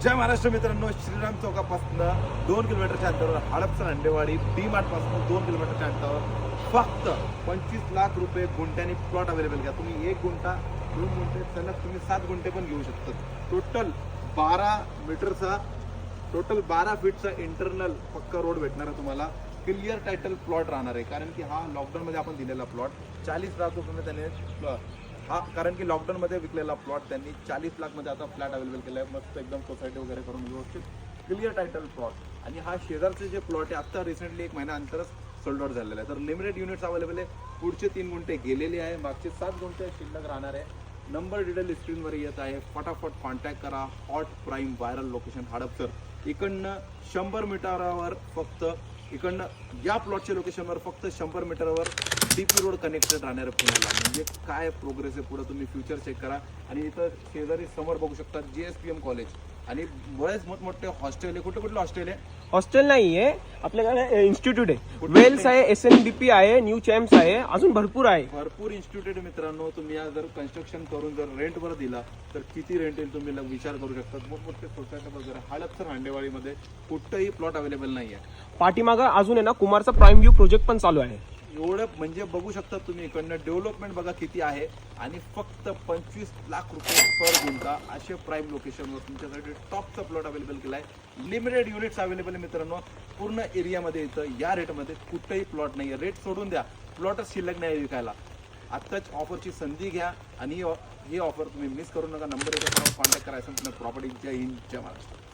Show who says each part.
Speaker 1: जय महाराष्ट्र मित्रांनो, श्रीराम चौकापासून 2 किलोमीटरच्या अंतरावर हडपसर अंडेवाडी डी मार्ट पासून 2 किलोमीटरच्या अंतरावर फक्त 25 लाख रुपये गुंठ्याने प्लॉट अवेलेबल घ्या. तुम्ही 1 गुंठा 2 गुंठे सलग तुम्ही 7 गुंठे पण घेऊ शकता. टोटल 12 मीटरचा टोटल 12 फीटचा इंटरनल पक्का रोड भेटणार आहे तुम्हाला. क्लिअर टायटल प्लॉट राहणार आहे, कारण की हा लॉकडाऊन मध्ये आपण दिलेला प्लॉट 40 लाख रुपये त्याने हा, कारण की लॉकडाऊन मध्ये विकलेला प्लॉट त्यांनी 40 लाख मध्ये आता फ्लॅट अवेलेबल केला आहे. मस्त एकदम सोसायटी वगैरे करून व्यवस्थित क्लिअर टायटल प्लॉट. आणि हा शेजारचे जे प्लॉट आहे आता रिसेंटली 1 महिना अंतरच सोल्ड आउट झालेला आहे. तर लिमिटेड युनिट्स अवेलेबल आहे. पुढचे 3 गुंठे गेलेले आहे, मागचे 7 गुंठे शिल्लक राहणार आहे. नंबर डिटेल स्क्रीनवर येत आहे, फटाफट कॉन्टॅक्ट करा. Hot prime viral location Hadapsar. इकडनं 100 मीटरवर फक्त इकडनं या प्लॉटच्या लोकेशनवर फक्त 100 मीटरवर डीपी रोड कनेक्टेड राहणार आहे पुण्याला. म्हणजे काय प्रोग्रेस आहे पुढे, तुम्ही फ्युचर चेक करा. आणि इथं शेजारी समोर बघू शकता JSPM कॉलेज आणि बरेच मोठमोठे हॉस्टेल आहे. कुठे कुठले हॉस्टेल आहे?
Speaker 2: हॉस्टेल नाहीये आपल्याकडे, इन्स्टिट्यूट आहे. वेल्स आहे, SNDP आहे, न्यू चॅम्प्स आहे, अजून भरपूर आहे.
Speaker 1: भरपूर इन्स्टिट्यूट आहे मित्रांनो. तुम्ही या जर कन्स्ट्रक्शन करून जर रेंटवर दिला तर किती रेंट येईल तुम्ही विचार करू शकता. मोठमोठे सोसायटी वगैरे हडपसर हांडेवाडीमध्ये कुठंही प्लॉट अवेलेबल नाही आहे.
Speaker 2: पाठीमागं अजून आहे ना कुमारचा प्राईम व्ह्यू प्रोजेक्ट पण चालू आहे.
Speaker 1: एवढं म्हणजे बघू शकता तुम्ही इकडनं डेव्हलपमेंट बघा किती आहे. आणि फक्त 25 लाख रुपये पर गुंठा असे प्राईम लोकेशनवर तुमच्यासाठी टॉपचा प्लॉट अवेलेबल केला आहे. लिमिटेड युनिट्स अवेलेबल आहे मित्रांनो. पूर्ण एरियामध्ये इथं या रेटमध्ये कुठेही प्लॉट नाही आहे. रेट सोडून द्या, प्लॉटच शिल्लक नाही विकायला. आत्ताच ऑफरची संधी घ्या आणि ही ऑफर तुम्ही मिस करू नका. नंबर कॉन्टॅक्ट करा. प्रॉपर्टी. जय हिंद, जय महाराष्ट्र.